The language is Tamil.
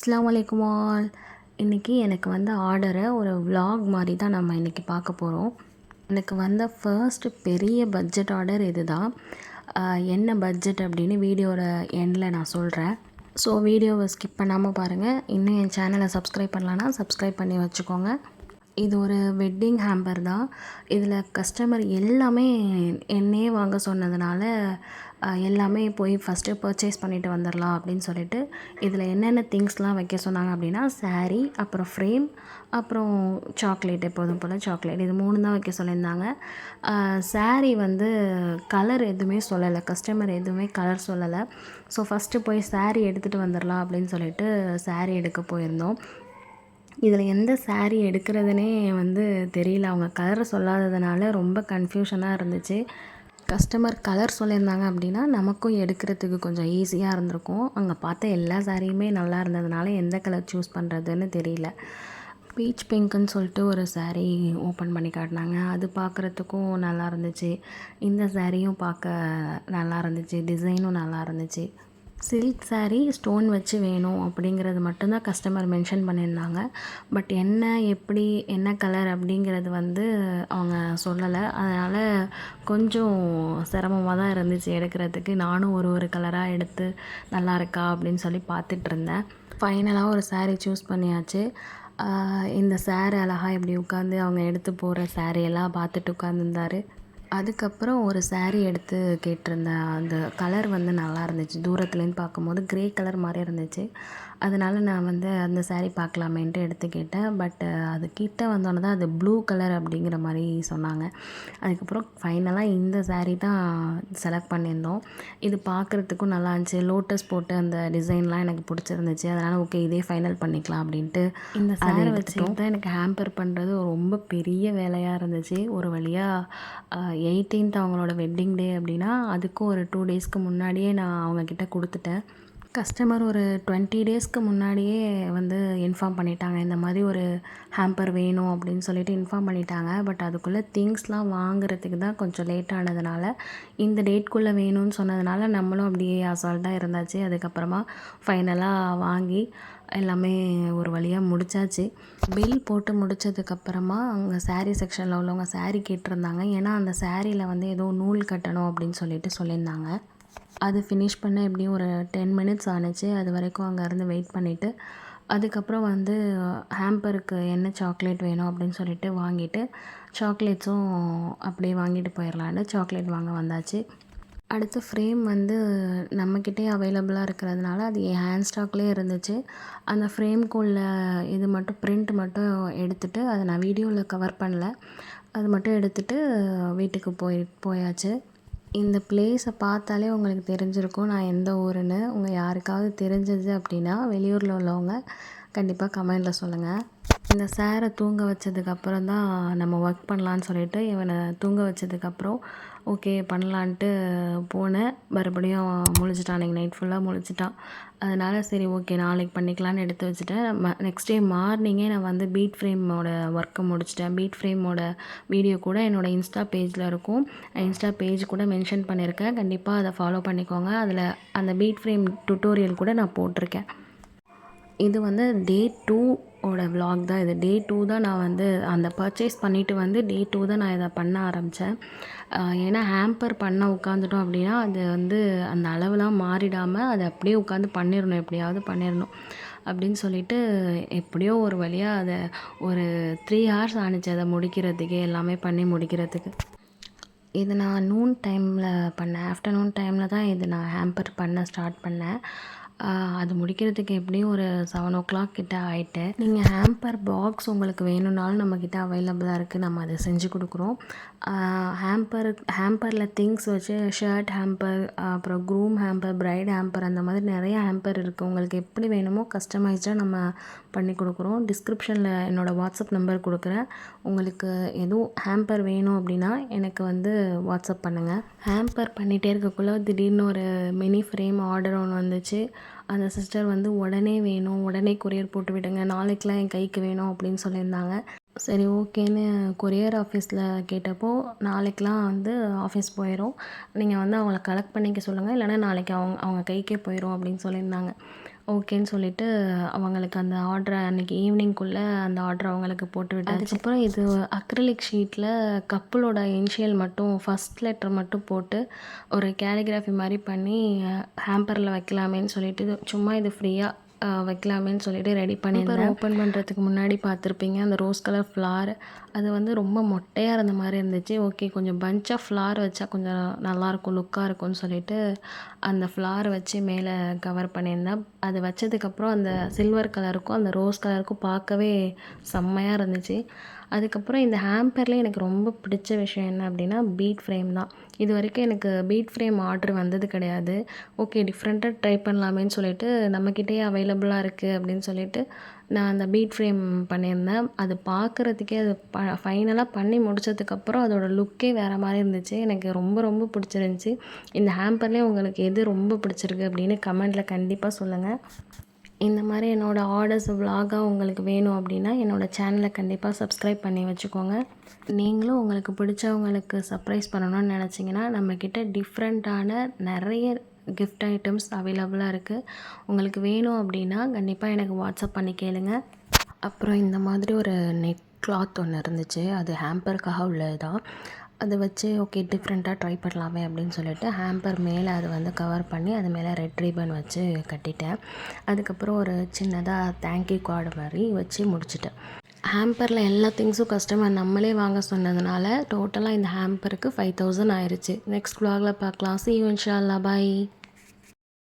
அஸ்ஸலாமு அலைக்கும் ஆல். இன்றைக்கி எனக்கு வந்த ஆர்டரை ஒரு vlog மாதிரி தான் நம்ம இன்றைக்கி பார்க்க போகிறோம். எனக்கு வந்த ஃபர்ஸ்ட் பெரிய பட்ஜெட் ஆர்டர் இது தான். என்ன பட்ஜெட் அப்படின்னு வீடியோட எண்டில் நான் சொல்கிறேன். ஸோ வீடியோவை ஸ்கிப் பண்ணாமல் பாருங்கள். இன்னும் என் சேனலை சப்ஸ்கிரைப் பண்ணலான்னா சப்ஸ்கிரைப் பண்ணி வச்சுக்கோங்க. இது ஒரு வெட்டிங் ஹேம்பர் தான். இதில் கஸ்டமர் எல்லாமே என்னையே வாங்க சொன்னதுனால எல்லாமே போய் ஃபஸ்ட்டு பர்ச்சேஸ் பண்ணிவிட்டு வந்துடலாம் அப்படின்னு சொல்லிட்டு இதில் என்னென்ன திங்ஸ்லாம் வைக்க சொன்னாங்க அப்படின்னா சாரீ, அப்புறம் ஃப்ரேம், அப்புறம் சாக்லேட், எப்போதும் போல் சாக்லேட், இது 3 தான் வைக்க சொல்லியிருந்தாங்க. சாரீ வந்து கலர் எதுவுமே சொல்லலை, கஸ்டமர் எதுவுமே கலர் சொல்லலை. ஸோ ஃபஸ்ட்டு போய் சாரீ எடுத்துகிட்டு வந்துடலாம் அப்படின்னு சொல்லிட்டு சாரீ எடுக்க போயிருந்தோம். இதில் எந்த சாரீ எடுக்கிறதுனே வந்து தெரியல. அவங்க கலரை சொல்லாததுனால ரொம்ப கன்ஃபியூஷனாக இருந்துச்சு. கஸ்டமர் கலர் சொல்லியிருந்தாங்க அப்படின்னா நமக்கும் எடுக்கிறதுக்கு கொஞ்சம் ஈஸியாக இருந்திருக்கும். அங்கே பார்த்த எல்லா சாரியுமே நல்லா இருந்ததுனால எந்த கலர் சூஸ் பண்ணுறதுன்னு தெரியல. பீச் பிங்க்குன்னு சொல்லிட்டு ஒரு சாரீ ஓப்பன் பண்ணி காட்டினாங்க. அது பார்க்குறதுக்கும் நல்லா இருந்துச்சு. இந்த சாரியும் பார்க்க நல்லா இருந்துச்சு, டிசைனும் நல்லா இருந்துச்சு. சில்க் சாரீ ஸ்டோன் வச்சு வேணும் அப்படிங்கிறது மட்டும்தான் கஸ்டமர் மென்ஷன் பண்ணியிருந்தாங்க. பட் என்ன, எப்படி, என்ன கலர் அப்படிங்கிறது வந்து அவங்க சொல்லலை. அதனால் கொஞ்சம் சிரமமாக தான் இருந்துச்சு எடுக்கிறதுக்கு. நானும் ஒரு கலராக எடுத்து நல்லா இருக்கா அப்படின்னு சொல்லி பார்த்துட்ருந்தேன். ஃபைனலாக ஒரு சாரீ சூஸ் பண்ணியாச்சு. இந்த சாரீ அழகாக இப்படி உட்காந்து அவங்க எடுத்து போகிற சாரியெல்லாம் பார்த்துட்டு உட்காந்துருந்தார். அதுக்கப்புறம் ஒரு சாரீ எடுத்து கேட்டிருந்தேன். அந்த கலர் வந்து நல்லா இருந்துச்சு. தூரத்துலேருந்து பார்க்கும்போது க்ரே கலர் மாதிரி இருந்துச்சு. அதனால் நான் வந்து அந்த சாரீ பார்க்கலாமேன்ட்டு எடுத்து கேட்டேன். பட் அது கிட்ட வந்தோன்னே தான் அது ப்ளூ கலர் அப்படிங்கிற மாதிரி சொன்னாங்க. அதுக்கப்புறம் ஃபைனலாக இந்த சாரீ தான் செலக்ட் பண்ணியிருந்தோம். இது பார்க்குறதுக்கும் நல்லா இருந்துச்சு. லோட்டஸ் போட்டு அந்த டிசைன்லாம் எனக்கு பிடிச்சிருந்துச்சு. அதனால் ஓகே இதே ஃபைனல் பண்ணிக்கலாம் அப்படின்ட்டு இந்த சாரீ வச்சுட்டு தான் எனக்கு ஹேம்பர் பண்ணுறது ரொம்ப பெரிய வேலையாக இருந்துச்சு. ஒரு வழியாக 18th அவங்களோட வெட்டிங் டே அப்படின்னா அதுக்கும் ஒரு 2 டேஸ்க்கு முன்னாடியே நான் அவங்கக்கிட்ட கொடுத்துட்டேன். கஸ்டமர் ஒரு 20 டேஸ்க்கு முன்னாடியே வந்து இன்ஃபார்ம் பண்ணிட்டாங்க. இந்த மாதிரி ஒரு ஹேம்பர் வேணும் அப்படின்னு சொல்லிட்டு இன்ஃபார்ம் பண்ணிட்டாங்க. பட் அதுக்குள்ளே திங்ஸ்லாம் வாங்குறதுக்கு தான் கொஞ்சம் லேட் ஆனதுனால இந்த டேட்குள்ளே வேணும்னு சொன்னதுனால நம்மளும் அப்படியே அசால்ட்டாக இருந்தாச்சு. அதுக்கப்புறமா ஃபைனலாக வாங்கி எல்லாமே ஒரு வழியாக முடித்தாச்சு. பில் போட்டு முடித்ததுக்கப்புறமா அங்கே சாரீ செக்ஷனில் உள்ளவங்க சாரீ கேட்டிருந்தாங்க. ஏன்னா அந்த சாரியில் வந்து ஏதோ நூல் கட்டணும் அப்படின்னு சொல்லியிருந்தாங்க. அது ஃபினிஷ் பண்ண எப்படியும் ஒரு 10 மினிட்ஸ் ஆணுச்சு. அது வரைக்கும் அங்கேருந்து வெயிட் பண்ணிவிட்டு அதுக்கப்புறம் வந்து ஹேம்பருக்கு என்ன சாக்லேட் வேணும் அப்படின்னு சொல்லிட்டு வாங்கிட்டு சாக்லேட்ஸும் அப்படியே வாங்கிட்டு போயிடலான்னு சாக்லேட் வாங்க வந்தாச்சு. அடுத்து ஃப்ரேம் வந்து நம்மக்கிட்டே அவைலபிளாக இருக்கிறதுனால அது என் ஹேண்ட் ஸ்டாக்லேயே இருந்துச்சு. அந்த ஃப்ரேம்குள்ள இது மட்டும் பிரிண்ட் மட்டும் எடுத்துகிட்டு அதை நான் வீடியோவில் கவர் பண்ணல. அது மட்டும் எடுத்துகிட்டு வீட்டுக்கு போயாச்சு. இந்த பிளேஸை பார்த்தாலே உங்களுக்கு தெரிஞ்சிருக்கும் நான் எந்த ஊருன்னு. உங்கள் யாருக்காவது தெரிஞ்சது அப்படின்னா வெளியூரில் உள்ளவங்க கண்டிப்பாக கமெண்டில் சொல்லுங்கள். இந்த சாரை தூங்க வச்சதுக்கப்புறம் தான் நம்ம ஒர்க் பண்ணலான்னு சொல்லிட்டு இவனை தூங்க வச்சதுக்கப்புறம் ஓகே பண்ணலான்ட்டு போனேன். மறுபடியும் முழிச்சிட்டான். அன்றைக்கி நைட் ஃபுல்லாக முழிச்சிட்டான். அதனால் சரி ஓகே நாளைக்கு பண்ணிக்கலான்னு எடுத்து வச்சுட்டேன். நெக்ஸ்ட் டே மார்னிங்கே நான் வந்து பீட் ஃப்ரேமோட ஒர்க்கை முடிச்சிட்டேன். பீட் ஃப்ரேமோட வீடியோ கூட என்னோடய இன்ஸ்டா பேஜில் இருக்கும். இன்ஸ்டா பேஜ் கூட மென்ஷன் பண்ணியிருக்கேன். கண்டிப்பாக அதை ஃபாலோ பண்ணிக்கோங்க. அதில் அந்த பீட் ஃப்ரேம் டுட்டோரியல் கூட நான் போட்டிருக்கேன். இது வந்து டே 2ஓட vlog தான். இது டே 2 தான் நான் வந்து அந்த பர்ச்சேஸ் பண்ணிவிட்டு வந்து டே 2 தான் நான் இதை பண்ண ஆரம்பித்தேன். ஏன்னா ஹேம்பர் பண்ண உட்காந்துட்டோம் அப்படின்னா அது வந்து அந்த அளவுலாம் மாறிடாமல் அதை அப்படியே உட்காந்து பண்ணிடணும், எப்படியாவது பண்ணிடணும் அப்படின்னு சொல்லிட்டு எப்படியோ ஒரு வழியாக அதை ஒரு 3 hours ஆணுச்சு அதை முடிக்கிறதுக்கே, எல்லாமே பண்ணி முடிக்கிறதுக்கு. இது நான் நூன் டைமில் பண்ணேன். ஆஃப்டர்நூன் டைமில் தான் இது நான் ஹேம்பர் பண்ண ஸ்டார்ட் பண்ணேன். அது முடிக்கிறதுக்கு எப்படியும் ஒரு 7 o'clock கிட்ட ஆகிட்டு. நீங்கள் ஹேம்பர் பாக்ஸ் உங்களுக்கு வேணும்னாலும் நம்மக்கிட்ட அவைலபிளாக இருக்குது. நம்ம அதை செஞ்சு கொடுக்குறோம். ஹேம்பரில் திங்ஸ் வச்சு ஷர்ட் ஹேம்பர், அப்புறம் க்ரூம் ஹேம்பர், பிரைட் ஹேம்பர், அந்த மாதிரி நிறைய ஹேம்பர் இருக்குது. உங்களுக்கு எப்படி வேணுமோ கஸ்டமைஸ்டாக நம்ம பண்ணி கொடுக்குறோம். டிஸ்கிரிப்ஷனில் என்னோடய வாட்ஸ்அப் நம்பர் கொடுக்குறேன். உங்களுக்கு எதுவும் ஹேம்பர் வேணும் அப்படின்னா எனக்கு வந்து வாட்ஸ்அப் பண்ணுங்கள். ஹேம்பர் பண்ணிகிட்டே இருக்கக்குள்ளே திடீர்னு ஒரு மினி ஃப்ரேம் ஆர்டர் ஒன்று வந்துச்சு. அந்த சிஸ்டர் வந்து உடனே வேணும், உடனே கொரியர் போட்டு விடுங்க, நாளைக்கெலாம் என் கைக்கு வேணும் அப்படின்னு சொல்லியிருந்தாங்க. சரி ஓகேன்னு கொரியர் ஆஃபீஸில் கேட்டப்போ நாளைக்கெலாம் வந்து ஆஃபீஸ் போயிடும், நீங்கள் வந்து அவங்கள கலெக்ட் பண்ணிக்க சொல்லுங்கள், இல்லைனா நாளைக்கு அவங்க கைக்கே போயிடும் அப்படின்னு சொல்லியிருந்தாங்க. ஓகேன்னு சொல்லிட்டு அவங்களுக்கு அந்த ஆர்டர அன்றைக்கி ஈவினிங்குள்ளே அந்த ஆர்டர் அவங்களுக்கு போட்டு விட்டாச்சு. அதுக்கப்புறம் இது அக்ரிலிக் ஷீட்டில் கப்புளோட இனிஷியல் மட்டும் ஃபர்ஸ்ட் லெட்டர் மட்டும் போட்டு ஒரு கேலிகிராஃபி மாதிரி பண்ணி ஹேம்பரில் வைக்கலாமேன்னு சொல்லிட்டு சும்மா இது ஃப்ரீயாக வைக்கலாமேன்னு சொல்லிட்டு ரெடி பண்ணியிருந்தேன். ஓப்பன் பண்ணுறதுக்கு முன்னாடி பார்த்துருப்பீங்க அந்த ரோஸ் கலர் ஃப்ளார், அது வந்து ரொம்ப மொட்டையாக இருந்த மாதிரி இருந்துச்சு. ஓகே, கொஞ்சம் பஞ்ச் ஆஃப் ஃப்ளார் வச்சா கொஞ்சம் நல்லாயிருக்கும், லுக்காக இருக்கும்னு சொல்லிட்டு அந்த ஃப்ளார் வச்சு மேலே கவர் பண்ணியிருந்தேன். அது வச்சதுக்கப்புறம் அந்த சில்வர் கலருக்கும் அந்த ரோஸ் கலருக்கும் பார்க்கவே செம்மையாக இருந்துச்சு. அதுக்கப்புறம் இந்த ஹேம்பர்லேயே எனக்கு ரொம்ப பிடிச்ச விஷயம் என்ன அப்படின்னா பீட் ஃப்ரேம் தான். இது வரைக்கும் எனக்கு பீட் ஃப்ரேம் ஆர்டர் வந்தது கிடையாது. ஓகே, டிஃப்ரெண்ட்டாக ட்ரை பண்ணலாமேன்னு சொல்லிட்டு நம்மக்கிட்டேயே அவைலபிளாக இருக்குது அப்படின்னு சொல்லிட்டு நான் அந்த பீட் ஃப்ரேம் பண்ணியிருந்தேன். அது பார்க்குறதுக்கே அது ஃபைனலாக பண்ணி முடித்ததுக்கப்புறம் அதோடய லுக்கே வேறு மாதிரி இருந்துச்சு. எனக்கு ரொம்ப ரொம்ப பிடிச்சிருந்துச்சி. இந்த ஹேம்பர்லேயே உங்களுக்கு எது ரொம்ப பிடிச்சிருக்கு அப்படின்னு கமெண்ட்டில் கண்டிப்பாக சொல்லுங்கள். இந்த மாதிரி என்னோடய ஆர்டர்ஸ் விலாகாக உங்களுக்கு வேணும் அப்படின்னா என்னோடய சேனலை கண்டிப்பாக சப்ஸ்கிரைப் பண்ணி வச்சுக்கோங்க. நீங்களும் உங்களுக்கு பிடிச்சவங்களுக்கு சர்ப்ரைஸ் பண்ணணும்னு நினச்சிங்கன்னா நம்மக்கிட்ட டிஃப்ரெண்ட்டான நிறைய கிஃப்ட் ஐட்டம்ஸ் அவைலபிளாக இருக்குது. உங்களுக்கு வேணும் அப்படின்னா கண்டிப்பாக எனக்கு வாட்ஸ்அப் பண்ணி கேளுங்க. அப்புறம் இந்த மாதிரி ஒரு நெட் கிளாத் ஒன்று இருந்துச்சு, அது ஹேம்பருக்காக உள்ளது தான். அதை வச்சு ஓகே டிஃப்ரெண்ட்டாக ட்ரை பண்ணலாமே அப்படின்னு சொல்லிட்டு ஹேம்பர் மேலே அதை வந்து கவர் பண்ணி அது மேலே ரெட் ரிப்பன் வச்சு கட்டிட்டேன். அதுக்கப்புறம் ஒரு சின்னதாக தேங்க்யூ கார்டு மாதிரி வச்சு முடிச்சிட்டேன். ஹேம்பரில் எல்லா திங்ஸும் கஸ்டமர் நம்மளே வாங்க சொன்னதுனால டோட்டலாக இந்த ஹேம்பருக்கு 5000 ஆயிடுச்சு. நெக்ஸ்ட் vlogல பார்க்கலாம். See you இன்ஷா அல்லாஹ். பாய்.